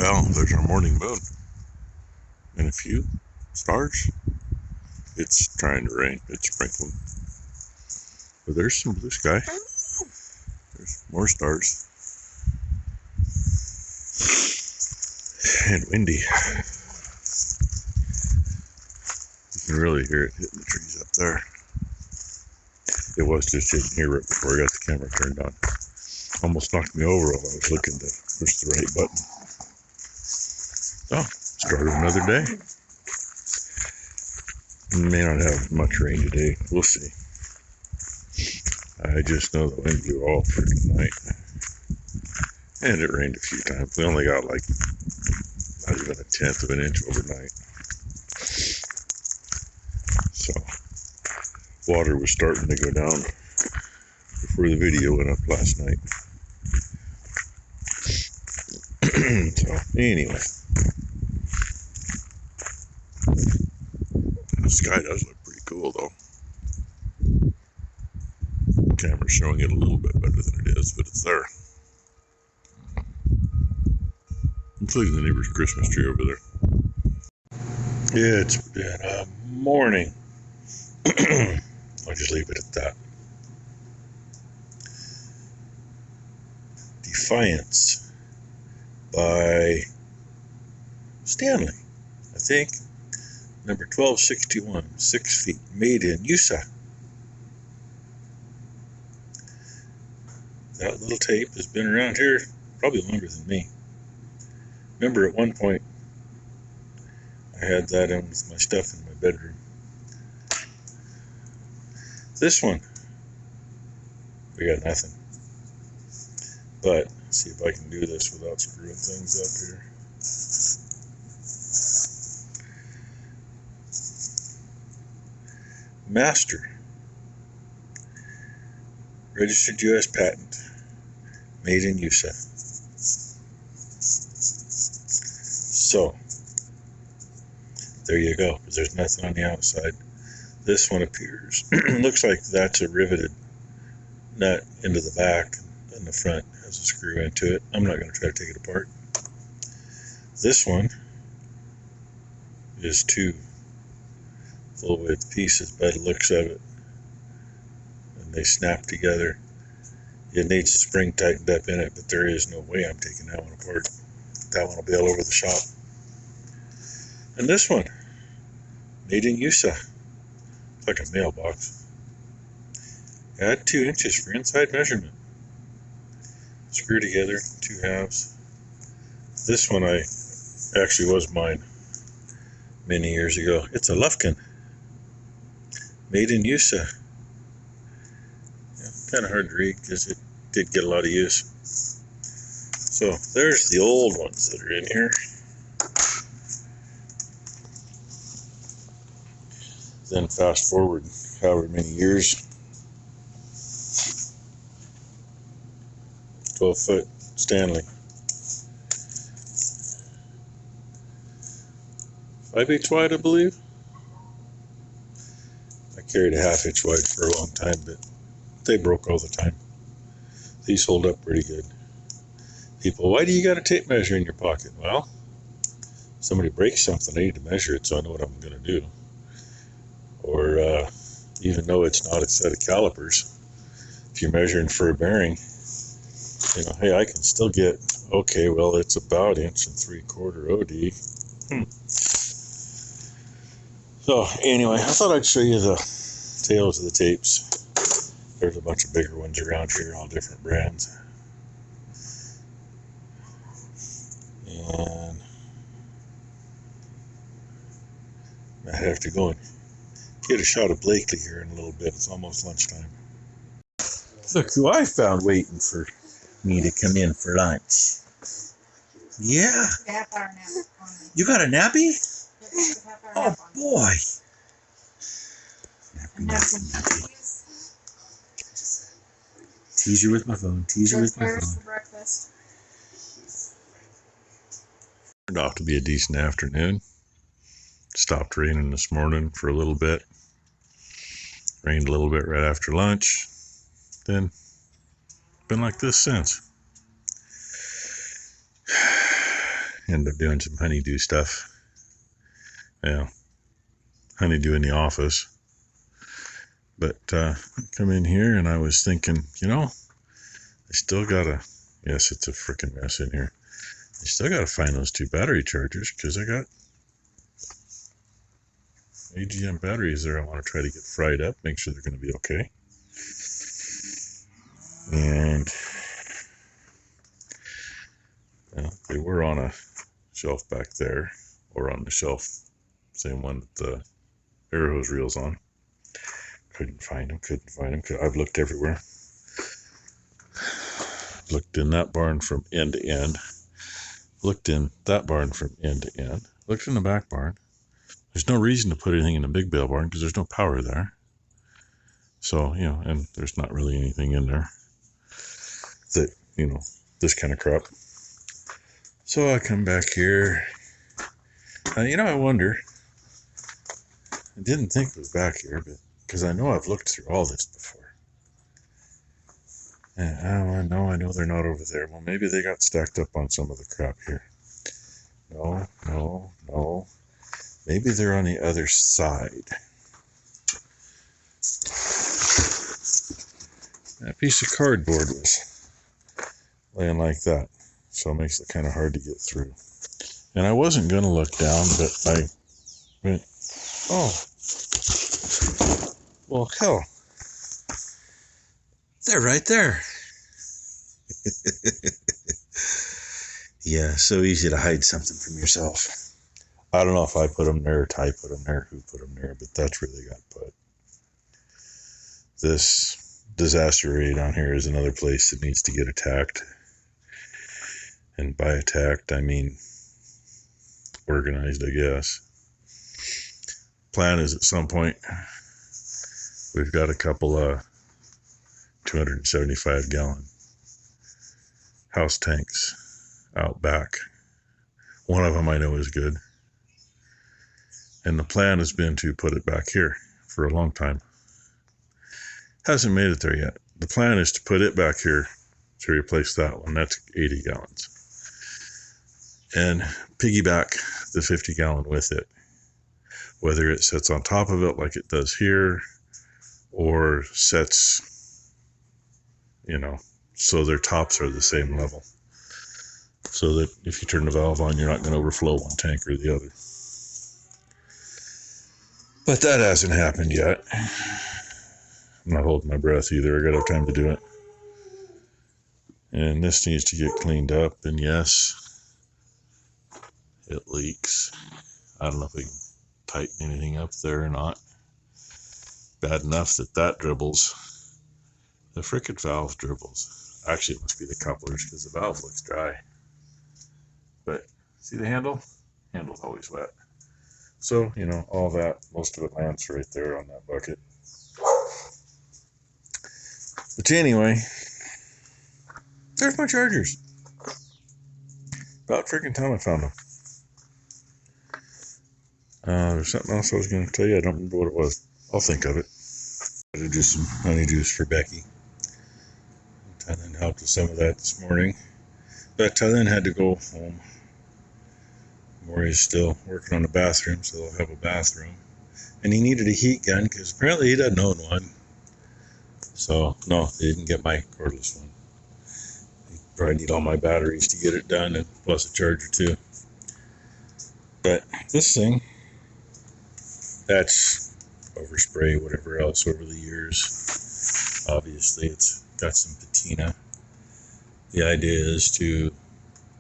tell, there's our morning moon and a few stars. It's trying to rain. It's sprinkling. But there's some blue sky. There's more stars. And windy. You can really hear it hitting the trees up there. It was just hitting here right before I got the camera turned on. Almost knocked me over while I was looking to push the right button. Oh, start of another day. May not have much rain today. We'll see. I just know the wind blew all for tonight. And it rained a few times. We only got like not even 1/10 of an inch overnight. So water was starting to go down before the video went up last night. So anyway, the sky does look pretty cool though. The camera's showing it a little bit better than it is, but it's there. Looks like the neighbor's Christmas tree over there. Yeah, it's been a morning. I'll just leave it at that. Defiance by Stanley, I think. Number 1261, 6 feet, made in USA. That little tape has been around here probably longer than me. Remember at one point I had that in with my stuff in my bedroom. This one, we got nothing. But let's see if I can do this without screwing things up here. Master. Registered U.S. patent. Made in USA. So, there you go. There's nothing on the outside. This one appears. Looks like that's a riveted nut into the back, and the front has a screw into it. I'm not going to try to take it apart. This one is two full width pieces by the looks of it, and they snap together. It needs a spring tightened up in it, but there is no way I'm taking that one apart. That one will be all over the shop. And this one, made in USA. It's like a mailbox. Add 2 inches for inside measurement. Screw together 2 halves. This one actually was mine many years ago. It's a Lufkin. Made in USA. Yeah, kind of hard to read because it did get a lot of use. So there's the old ones that are in here. Then fast forward however many years. 12-foot Stanley. 5/8 wide, I believe. I carried a 1/2 inch wide for a long time, but they broke all the time. These hold up pretty good. People, why do you got a tape measure in your pocket? Well, somebody breaks something, I need to measure it so I know what I'm going to do. Or even though it's not a set of calipers, if you're measuring for a bearing, you know, hey, I can still get, okay, well, it's about 1 3/4 OD. So anyway, I thought I'd show you the tails of the tapes. There's a bunch of bigger ones around here, all different brands. And I have to go and get a shot of Blakely here in a little bit. It's almost lunchtime. Look who I found waiting for me to come in for lunch. Yeah. You got a nappy? Oh boy. Nappy. Teaser with my phone. Teaser with my phone. Turned out to be a decent afternoon. Stopped raining this morning for a little bit. Rained a little bit right after lunch. Then been like this since. end up doing some honeydew stuff. Yeah, honeydew in the office. But come in here and I was thinking, I still gotta, yes, it's a freaking mess in here. I still gotta find those 2 battery chargers because I got AGM batteries there I want to try to get fried up, make sure they're going to be okay. And they were on a shelf back there, or on the shelf, same one that the air hose reel's on. Couldn't find them. I've looked everywhere. Looked in that barn from end to end. Looked in that barn from end to end. Looked in the back barn. There's no reason to put anything in the big bale barn because there's no power there. So, and there's not really anything in there that, this kind of crap. So I come back here. I wonder. I didn't think it was back here, but because I know I've looked through all this before. And I know they're not over there. Well, maybe they got stacked up on some of the crap here. No. Maybe they're on the other side. That piece of cardboard was laying like that, so it makes it kind of hard to get through. And I wasn't going to look down, but I went, oh, well, hell, they're right there. Yeah, so easy to hide something from yourself. I don't know if I put them there, or Ty put them there, who put them there, but that's where they got put. This disaster area down here is another place that needs to get attacked. And by attacked, I mean organized, I guess. Plan is at some point, we've got a couple of 275-gallon house tanks out back. One of them I know is good. And the plan has been to put it back here for a long time. Hasn't made it there yet. The plan is to put it back here to replace that one. That's 80 gallons. And piggyback the 50-gallon with it. Whether it sits on top of it like it does here, or sets, so their tops are the same level. So that if you turn the valve on, you're not going to overflow one tank or the other. But that hasn't happened yet. I'm not holding my breath either. I got to have time to do it. And this needs to get cleaned up. And yes, it leaks. I don't know if we can tighten anything up there or not. Bad enough that dribbles. The frickin' valve dribbles. Actually, it must be the couplers because the valve looks dry. But see the handle? Handle's always wet. So, all that, most of it lands right there on that bucket. But anyway, there's my chargers. About freaking time I found them. There's something else I was going to tell you. I don't remember what it was. I'll think of it. I had to do some honeydews for Becky. Tylen helped with some of that this morning. But Tylen had to go home. Maury's still working on the bathroom, so they'll have a bathroom. And he needed a heat gun because apparently he doesn't own one. So, no, they didn't get my cordless one. They probably need all my batteries to get it done, and plus a charger too. But this thing, that's overspray, whatever else over the years. Obviously, it's got some patina. The idea is to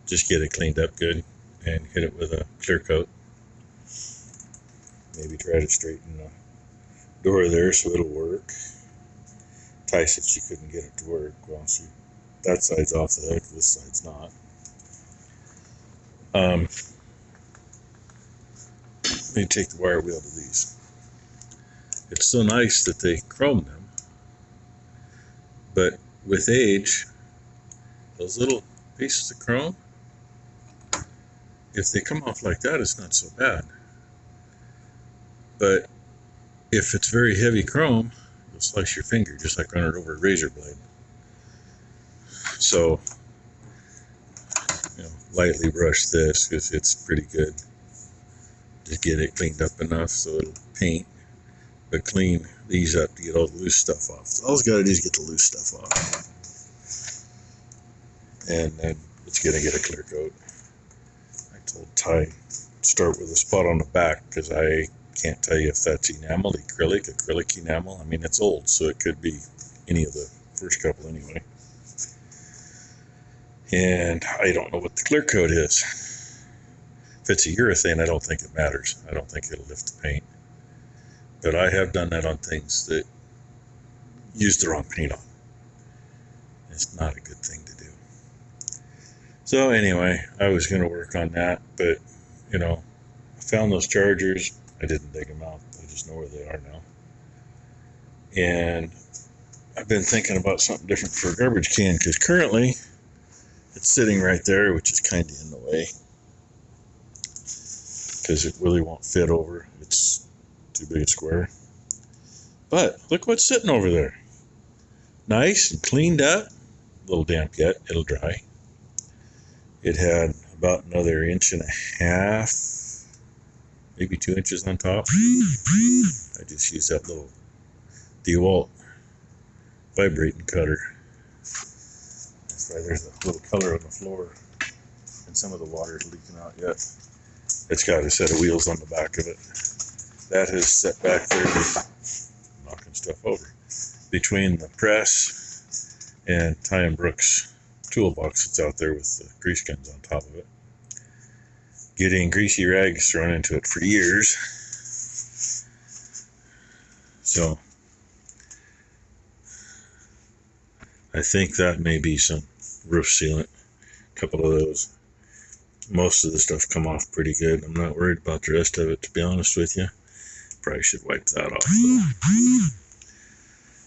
just get it cleaned up good and hit it with a clear coat. Maybe try to straighten the door there so it'll work. Ty said she couldn't get it to work. Well, that side's off the hook, this side's not. Let me take the wire wheel to these. It's so nice that they chrome them, but with age, those little pieces of chrome, if they come off like that, it's not so bad. But if it's very heavy chrome, you'll slice your finger just like running it over a razor blade. So, lightly brush this because it's pretty good. Just get it cleaned up enough so it'll paint, but clean these up to get all the loose stuff off. So all it's got to do is get the loose stuff off, and then it's gonna get a clear coat. I told Ty start with a spot on the back because I can't tell you if that's enamel, acrylic enamel. I mean, it's old, so it could be any of the first couple anyway. And I don't know what the clear coat is. If it's a urethane, I don't think it matters. I don't think it'll lift the paint. But I have done that on things that use the wrong paint on. It's not a good thing to do. So anyway, I was going to work on that, but you know, I found those chargers. I didn't dig them out. I just know where they are now. And I've been thinking about something different for a garbage can because currently it's sitting right there, which is kind of in the way because it really won't fit over. It's too big a square. But look what's sitting over there. Nice and cleaned up. A little damp yet. It'll dry. It had about another 1.5 inches, maybe 2 inches on top. I just used that little DeWalt vibrating cutter. That's why there's a little color on the floor and some of the water is leaking out yet. It's got a set of wheels on the back of it. That is set back there, knocking stuff over. Between the press and Ty and Brooks toolbox that's out there with the grease guns on top of it. Getting greasy rags thrown into it for years. So I think that may be some roof sealant. A couple of those. Most of the stuff come off pretty good. I'm not worried about the rest of it, to be honest with you. Probably should wipe that off though.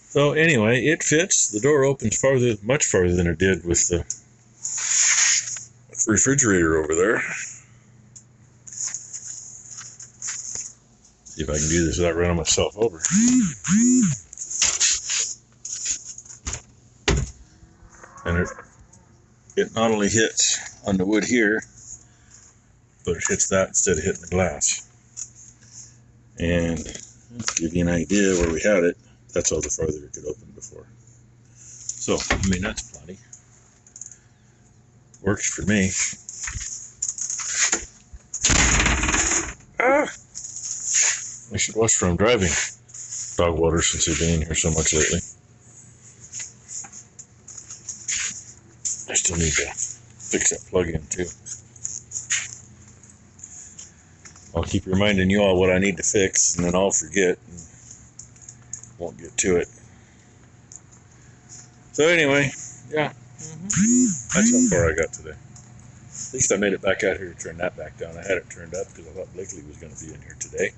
So anyway, it fits. The door opens much farther than it did with the refrigerator over there. See if I can do this without running myself over. And it not only hits on the wood here, but it hits that instead of hitting the glass. And to give you an idea where we had it, that's all the farther it could open before. So, I mean, that's plenty. Works for me. I should wash from driving dog water since they've been in here so much lately. I still need to fix that plug-in too. I'll keep reminding you all what I need to fix, and then I'll forget and won't get to it. So anyway, yeah, that's how far I got today. At least I made it back out here to turn that back down. I had it turned up because I thought Blakely was going to be in here today.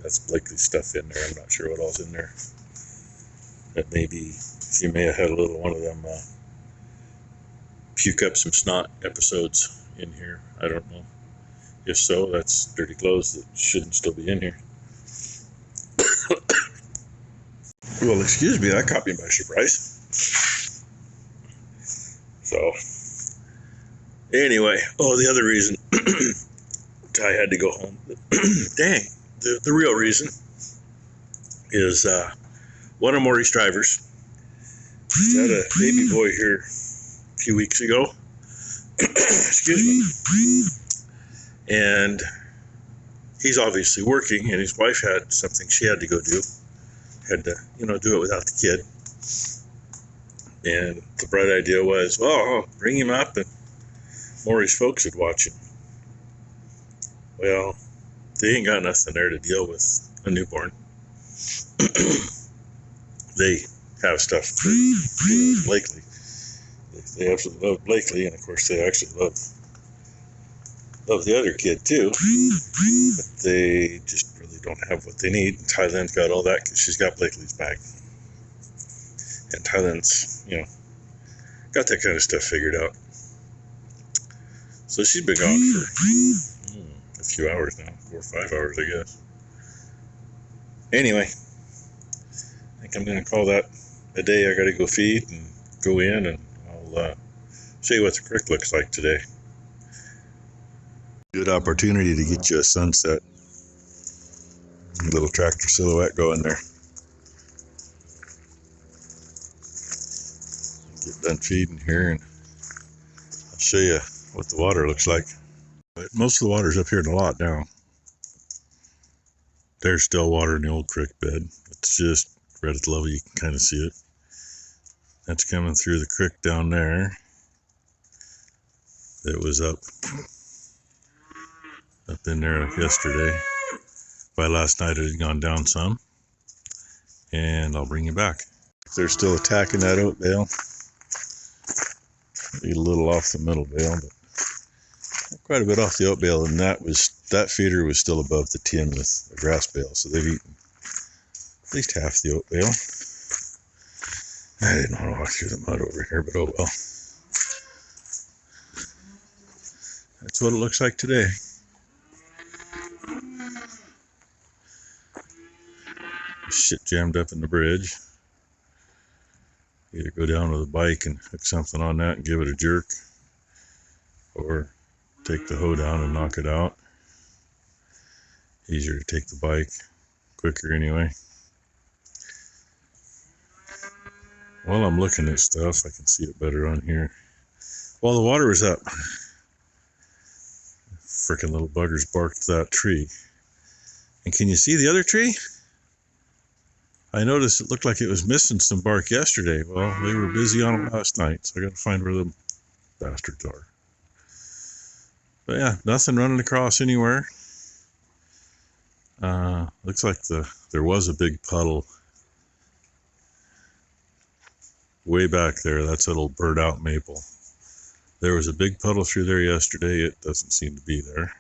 That's Blakely's stuff in there. I'm not sure what else in there. That maybe she may have had a little one of them puke up some snot episodes in here. I don't know. If so, that's dirty clothes that shouldn't still be in here. Well, excuse me, that caught me by surprise. So, anyway, the other reason I had to go home, dang, the real reason is one of Maury's drivers had a baby boy here a few weeks ago. Excuse me. And he's obviously working, and his wife had something she had to go do. Had to, do it without the kid. And the bright idea was, well, I'll bring him up and Maury's folks would watch him. Well, they ain't got nothing there to deal with a newborn. They have stuff for Blakely. They absolutely love Blakely, and of course they actually love the other kid too, but they just really don't have what they need. And Thailand's got all that because she's got Blakely's back, and Thailand's got that kind of stuff figured out. So she's been gone for a few hours now, 4 or 5 hours, I guess. Anyway, I think I'm going to call that a day. I got to go feed and go in, and I'll Show you what the creek looks like today. Good opportunity to get you a sunset. A little tractor silhouette going there. Get done feeding here and I'll show you what the water looks like. But most of the water's up here in the lot now. There's still water in the old creek bed. It's just right at the level you can kind of see it. That's coming through the creek down there. It was up in there yesterday. By last night it had gone down some. And I'll bring you back. They're still attacking that oat bale. A little off the middle bale, but quite a bit off the oat bale, and that feeder was still above the tin with the grass bale, so they've eaten at least half the oat bale. I didn't want to walk through the mud over here, but oh well. That's what it looks like today. Shit jammed up in the bridge. Either go down with a bike and hook something on that and give it a jerk, or take the hoe down and knock it out. Easier to take the bike, quicker anyway. While I'm looking at stuff, I can see it better on here. While the water was up, frickin' little buggers barked that tree. And can you see the other tree? I noticed it looked like it was missing some bark yesterday. Well, they were busy on it last night, so I gotta find where the bastards are. But yeah, nothing running across anywhere. Looks like there was a big puddle way back there. That's that old bird out maple. There was a big puddle through there yesterday. It doesn't seem to be there.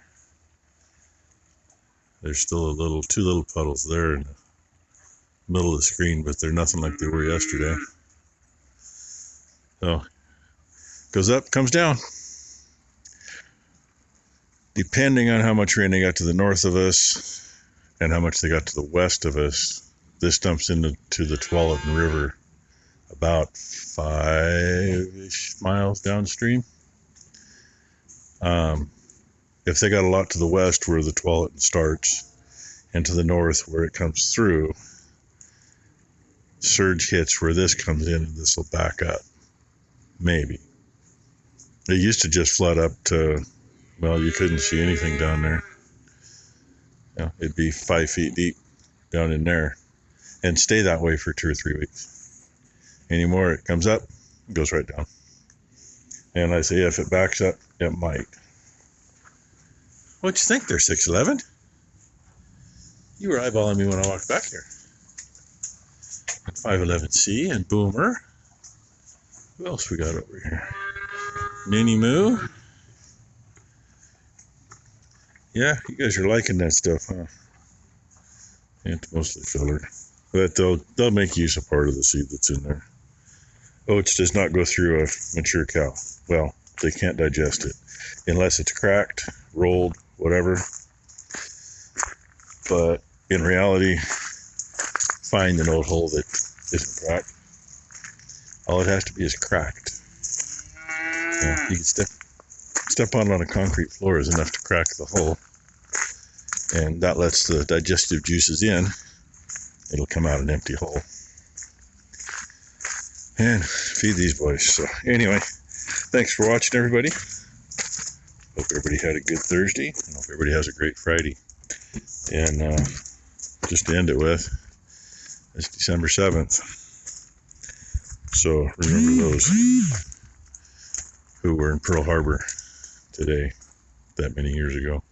There's still two little puddles there in the middle of the screen, but they're nothing like they were yesterday. So, goes up, comes down. Depending on how much rain they got to the north of us and how much they got to the west of us, this dumps into the Tualatin River about 5-ish miles downstream. If they got a lot to the west where the Tualatin starts, and to the north where it comes through, surge hits where this comes in and this will back up. Maybe. It used to just flood up to, well, you couldn't see anything down there. You know, it'd be 5 feet deep down in there and stay that way for 2 or 3 weeks. Anymore, it comes up, it goes right down. And I say, if it backs up, it might. What'd you think there, 6'11"? You were eyeballing me when I walked back here. 511C and Boomer. Who else we got over here? Minnie Moo. Yeah, you guys are liking that stuff, huh? It's mostly filler. But they'll make use of part of the seed that's in there. Oats does not go through a mature cow. Well, they can't digest it unless it's cracked, rolled, whatever. But in reality, find an oat hole that isn't cracked. All it has to be is cracked. Yeah, you can step on a concrete floor is enough to crack the hole, and that lets the digestive juices in. It'll come out an empty hole and feed these boys. So anyway, thanks for watching, everybody. Hope everybody had a good Thursday, and hope everybody has a great Friday. And just to end it with, it's December 7th. So remember those who were in Pearl Harbor today, that many years ago.